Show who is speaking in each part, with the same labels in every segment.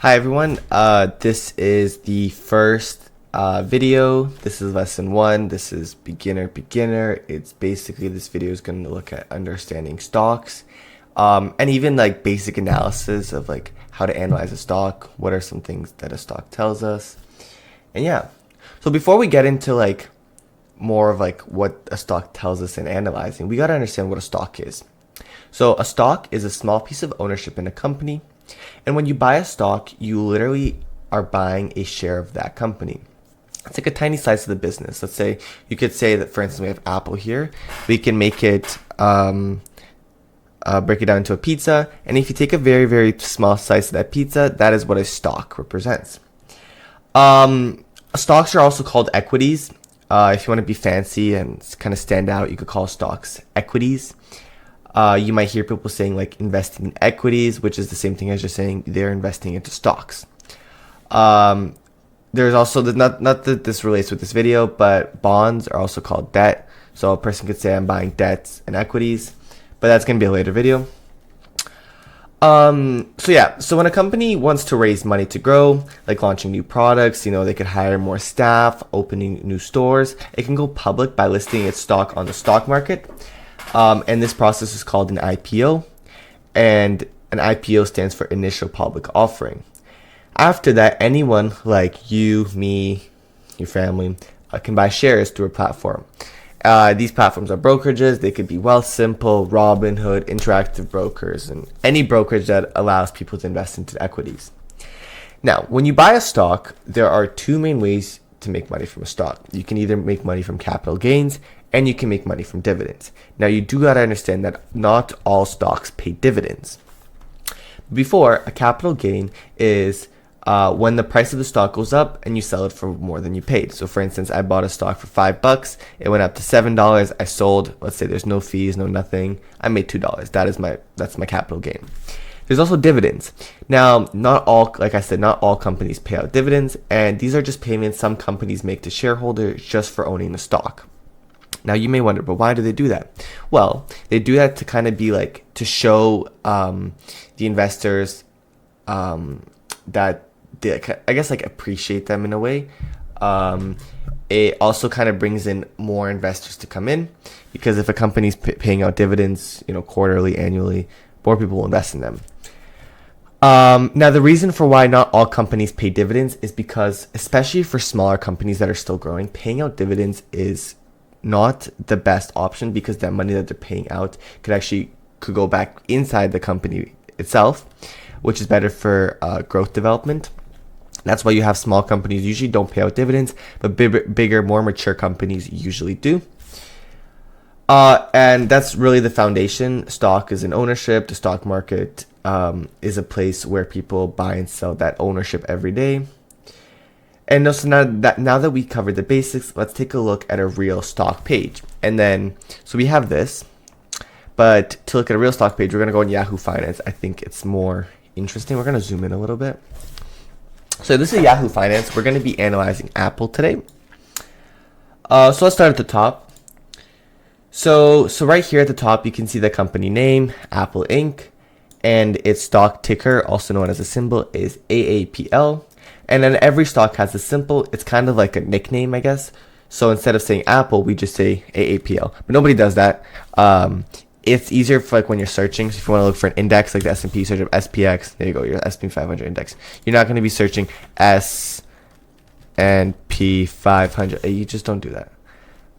Speaker 1: Hi everyone, this is the first video. This is lesson 1. This is beginner. It's basically, this video is going to look at understanding stocks and even like basic analysis of like how to analyze a stock, what are some things that a stock tells us. And yeah, so before we get into like more of like what a stock tells us in analyzing, we got to understand what a stock is. So a stock is a small piece of ownership in a company. And when you buy a stock, you literally are buying a share of that company. It's like a tiny slice of the business. Let's say, you could say that, for instance, we have Apple here. We can make it, break it down into a pizza. And if you take a very, very small slice of that pizza, that is what a stock represents. Stocks are also called equities. If you want to be fancy and kind of stand out, you could call stocks equities. You might hear people saying like investing in equities, which is the same thing as just saying they're investing into stocks. There's also, not that this relates with this video, but bonds are also called debt. So a person could say I'm buying debts and equities, but that's going to be a later video. So when a company wants to raise money to grow, like launching new products, they could hire more staff, opening new stores. It can go public by listing its stock on the stock market. And this process is called an IPO, and an IPO stands for initial public offering. After that, anyone like you, me, your family, can buy shares through a platform. These platforms are brokerages. They could be Wealthsimple, Robinhood, Interactive Brokers, and any brokerage that allows people to invest into equities. Now, when you buy a stock, there are two main ways to make money from a stock. You can either make money from capital gains, and you can make money from dividends. Now, you do got to understand that not all stocks pay dividends. Before, a capital gain is when the price of the stock goes up and you sell it for more than you paid. So for instance, I bought a stock for $5. It went up to $7. I sold, let's say there's no fees, no nothing. I made $2. That's my capital gain. There's also dividends. Now, like I said, not all companies pay out dividends, and these are just payments some companies make to shareholders just for owning the stock. Now, you may wonder, but why do they do that? Well, they do that to kind of be like, to show the investors that they, I guess, like appreciate them in a way. It also kind of brings in more investors to come in, because if a company's paying out dividends, quarterly, annually, more people will invest in them. Now, the reason for why not all companies pay dividends is because, especially for smaller companies that are still growing, paying out dividends is not the best option, because that money that they're paying out could go back inside the company itself, which is better for growth development. That's why you have small companies usually don't pay out dividends, but bigger, more mature companies usually do. And that's really the foundation. Stock is an ownership. The stock market is a place where people buy and sell that ownership every day. And also, now that we covered the basics, let's take a look at a real stock page. And then, so we have this, but to look at a real stock page, we're going to go on Yahoo Finance. I think it's more interesting. We're going to zoom in a little bit. So this is Yahoo Finance. We're going to be analyzing Apple today. So let's start at the top. So right here at the top, you can see the company name, Apple Inc., and its stock ticker, also known as a symbol, is AAPL. And then every stock has a symbol. It's kind of like a nickname, I guess. So instead of saying Apple, we just say AAPL. But nobody does that. It's easier for like when you're searching. So if you want to look for an index like the S&P, search up SPX. There you go, your S&P 500 index. You're not going to be searching S&P 500. You just don't do that.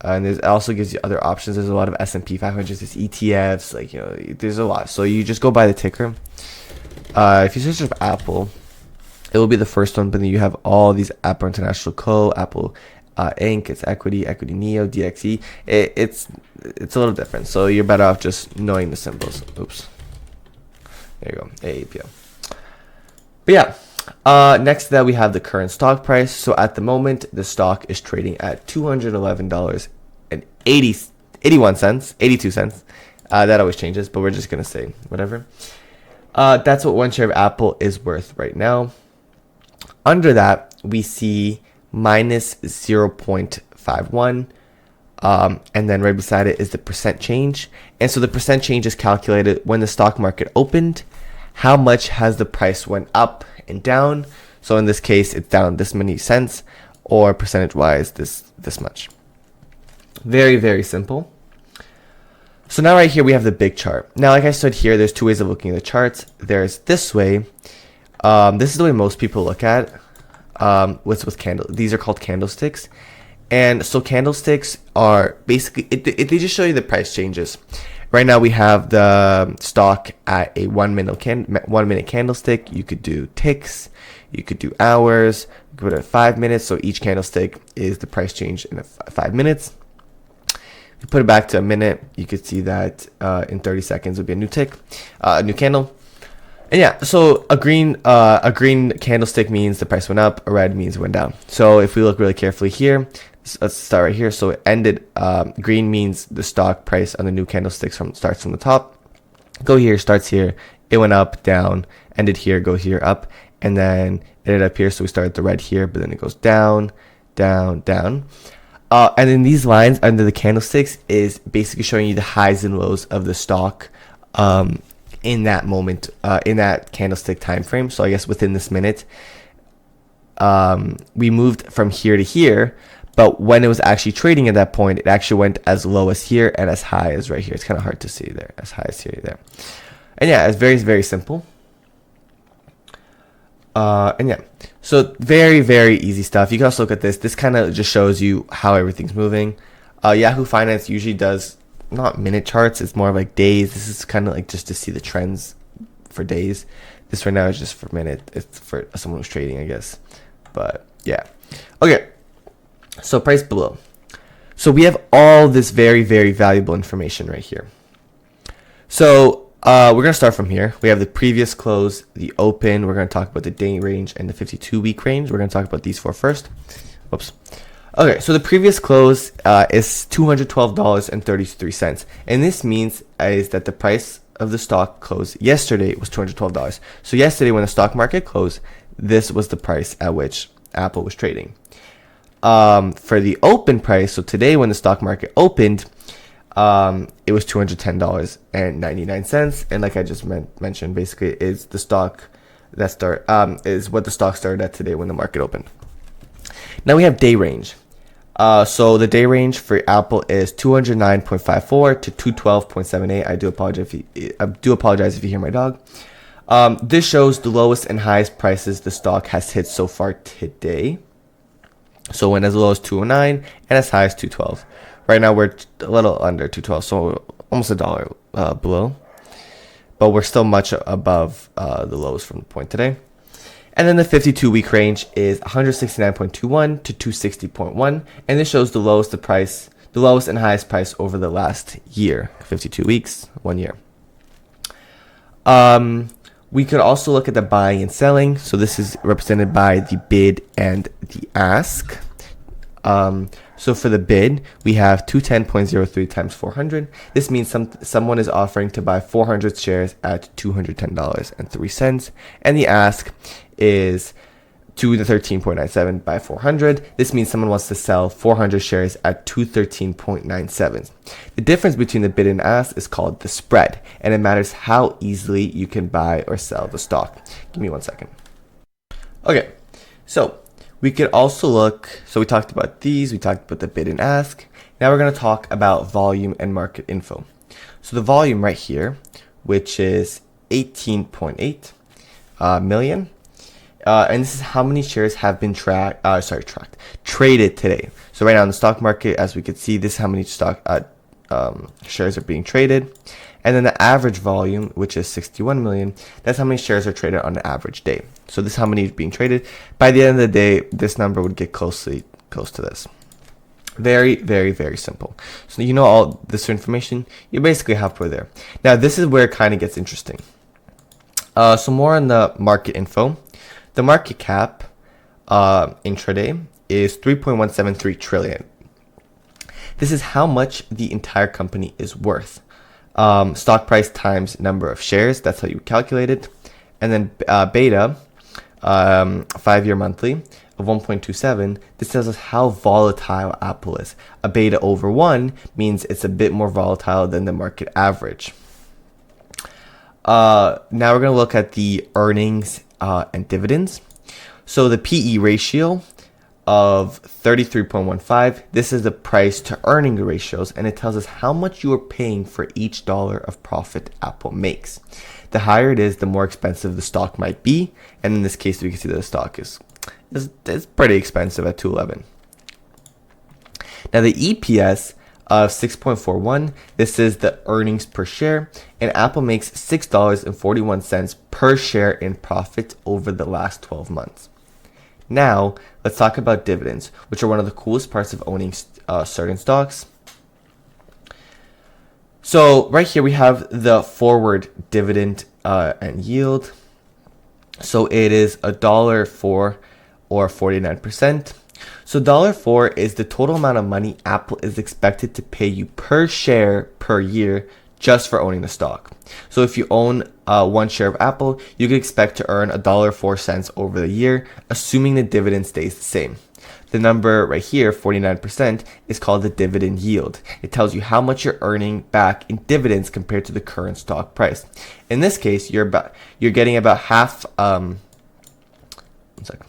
Speaker 1: And it also gives you other options. There's a lot of S&P 500s. There's ETFs. There's a lot. So you just go by the ticker. If you search up Apple, it will be the first one, but then you have all these Apple International Co., Apple Inc., it's Equity Neo, DXE. It's a little different, so you're better off just knowing the symbols. Oops. There you go, AAPL. But yeah, next to that we have the current stock price. So at the moment, the stock is trading at $211.82. That always changes, but we're just going to say whatever. That's what one share of Apple is worth right now. Under that, we see minus 0.51, and then right beside it is the percent change. And so the percent change is calculated when the stock market opened, how much has the price went up and down. So in this case, it's down this many cents, or percentage-wise, this much. Very, very simple. So now right here, we have the big chart. Now, like I said here, there's two ways of looking at the charts. There's this way. This is the way most people look at with candle. These are called candlesticks. And so candlesticks are basically, they just show you the price changes. Right now we have the stock at a 1 minute candlestick. You could do ticks, you could do hours, you could put it at 5 minutes. So each candlestick is the price change in 5 minutes. If you put it back to a minute, you could see that in 30 seconds would be a new tick, a new candle. And yeah, so a green candlestick means the price went up, a red means it went down. So if we look really carefully here, let's start right here. So it ended, green means the stock price on the new candlesticks starts from the top. Go here, starts here, it went up, down, ended here, goes here, up, and then it ended up here. So we started the red here, but then it goes down, down, down. And then these lines under the candlesticks is basically showing you the highs and lows of the stock in that moment, in that candlestick time frame. So I guess within this minute, we moved from here to here, but when it was actually trading at that point, it actually went as low as here and as high as right here. It's kind of hard to see there, as high as here, there. And yeah, it's very, very simple. And yeah, so very, very easy stuff. You can also look at this. This kind of just shows you how everything's moving. Yahoo Finance usually does not minute charts. It's more like days. This is kind of like just to see the trends for days. This right now is just for minute. It's for someone who's trading, I guess. But yeah. Okay. So price below. So we have all this very, very valuable information right here. So we're going to start from here. We have the previous close, the open. We're going to talk about the day range and the 52-week range. We're going to talk about these four first. Whoops. Okay, so the previous close is $212.33. And this means is that the price of the stock closed yesterday was $212. So yesterday when the stock market closed, this was the price at which Apple was trading. For the open price, so today when the stock market opened, it was $210.99, and like I just mentioned, basically is the stock that is what the stock started at today when the market opened. Now we have day range. So the day range for Apple is 209.54 to 212.78. I do apologize if you hear my dog. This shows the lowest and highest prices the stock has hit so far today. So went as low as 209 and as high as 212. Right now we're a little under 212, so almost $1 below. But we're still much above the lows from the point today. And then the 52-week range is 169.21 to 260.1, and this shows the lowest and highest price over the last year, 52 weeks, 1 year. We could also look at the buying and selling. So this is represented by the bid and the ask. So for the bid, we have 210.03 times 400. This means someone is offering to buy 400 shares at $210.03. And the ask is 213.97 by 400. This means someone wants to sell 400 shares at 213.97. The difference between the bid and ask is called the spread, and it matters how easily you can buy or sell the stock. Give me 1 second. Okay, so we could also look, so we talked about these, we talked about the bid and ask. Now we're going to talk about volume and market info. So the volume right here, which is 18.8 million. And this is how many shares have been traded today. So right now in the stock market, as we can see, this is how many shares are being traded. And then the average volume, which is 61 million, that's how many shares are traded on an average day. So this is how many is being traded. By the end of the day, this number would get close to this. Very, very, very simple. So you know all this information, you basically have put there. Now this is where it kind of gets interesting. So more on the market info. The market cap intraday is 3.173 trillion. This is how much the entire company is worth. Stock price times number of shares, that's how you calculate it. And then beta, 5-year monthly of 1.27. This tells us how volatile Apple is. A beta over 1 means it's a bit more volatile than the market average. Now we're going to look at the earnings and dividends. So the PE ratio of 33.15, this is the price to earning ratios, and it tells us how much you are paying for each dollar of profit Apple makes. The higher it is, the more expensive the stock might be, and in this case we can see that the stock is pretty expensive at 211. Now the EPS of 6.41, this is the earnings per share, and Apple makes $6.41 per share in profit over the last 12 months. Now, let's talk about dividends, which are one of the coolest parts of owning certain stocks. So right here we have the forward dividend and yield. So it is $1.04 or 49%. So $1.04 is the total amount of money Apple is expected to pay you per share per year just for owning the stock. So if you own one share of Apple, you can expect to earn $1.04 over the year, assuming the dividend stays the same. The number right here, 49%, is called the dividend yield. It tells you how much you're earning back in dividends compared to the current stock price. In this case, you're getting about half. One second.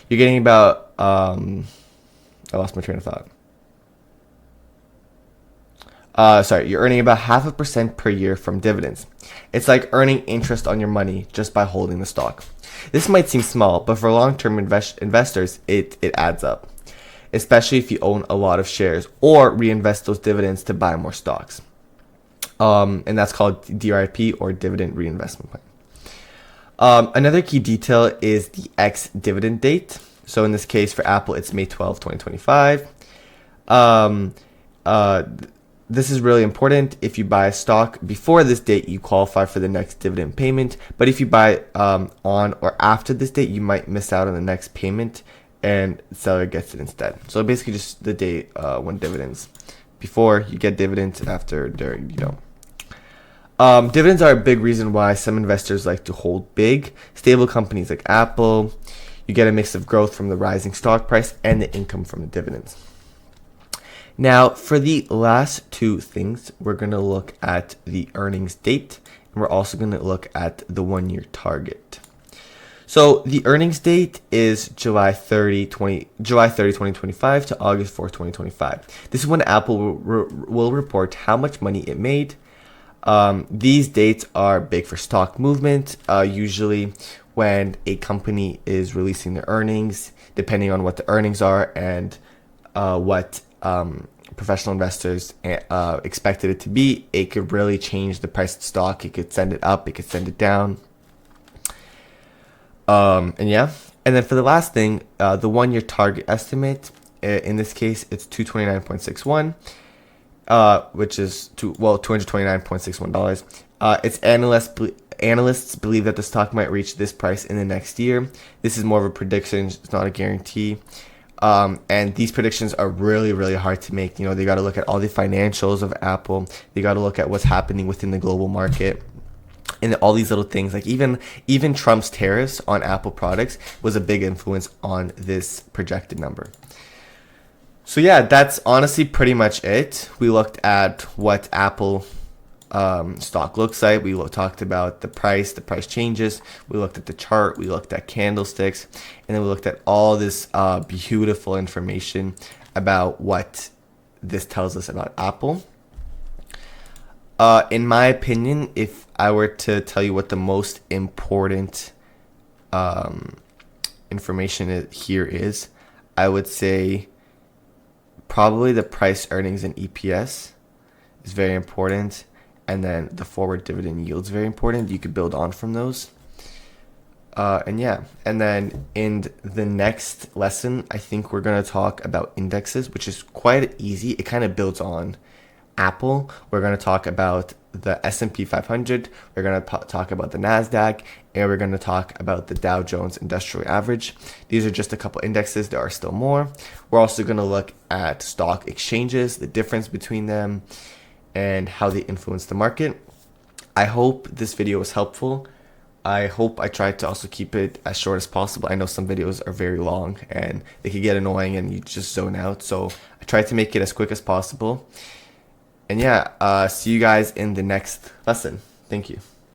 Speaker 1: You're getting about. I lost my train of thought. You're earning about 0.5% per year from dividends. It's like earning interest on your money just by holding the stock. This might seem small, but for long-term investors, it adds up, especially if you own a lot of shares or reinvest those dividends to buy more stocks. And that's called DRIP, or dividend reinvestment plan. Another key detail is the ex-dividend date. So in this case, for Apple, it's May 12, 2025. This is really important. If you buy a stock before this date, you qualify for the next dividend payment. But if you buy on or after this date, you might miss out on the next payment, and the seller gets it instead. So basically just the date when dividends. Before, you get dividends. After, during, you don't. Dividends are a big reason why some investors like to hold big, stable companies like Apple. You get a mix of growth from the rising stock price and the income from the dividends. Now, for the last two things, we're going to look at the earnings date, and we're also going to look at the 1-year target. So the earnings date is July 30, 2025 to August 4, 2025. This is when Apple will report how much money it made. These dates are big for stock movement, usually when a company is releasing their earnings, depending on what the earnings are and what professional investors expected it to be. It could really change the price of the stock. It could send it up, it could send it down. And then for the last thing, the 1-year target estimate, in this case, it's 229.61, which is $229.61. It's analysts believe that the stock might reach this price in the next year. This is more of a prediction; it's not a guarantee. And these predictions are really, really hard to make. They got to look at all the financials of Apple. They got to look at what's happening within the global market. And all these little things, like even Trump's tariffs on Apple products was a big influence on this projected number. So yeah, that's honestly pretty much it. We looked at what Apple stock looks like. We talked about the price changes. We looked at the chart. We looked at candlesticks, and then we looked at all this beautiful information about what this tells us about Apple. In my opinion, if I were to tell you what the most important information here is, I would say probably the price, earnings, and EPS is very important. And then the forward dividend yield is very important. You could build on from those. And then in the next lesson, I think we're going to talk about indexes, which is quite easy. It kind of builds on Apple. We're going to talk about the S&P 500. We're going to talk about the NASDAQ, and we're going to talk about the Dow Jones Industrial Average. These are just a couple indexes. There are still more. We're also going to look at stock exchanges, the difference between them, and how they influence the market. I hope this video was helpful. I hope I tried to also keep it as short as possible. I know some videos are very long and they can get annoying and you just zone out. So I tried to make it as quick as possible. And see you guys in the next lesson. Thank you.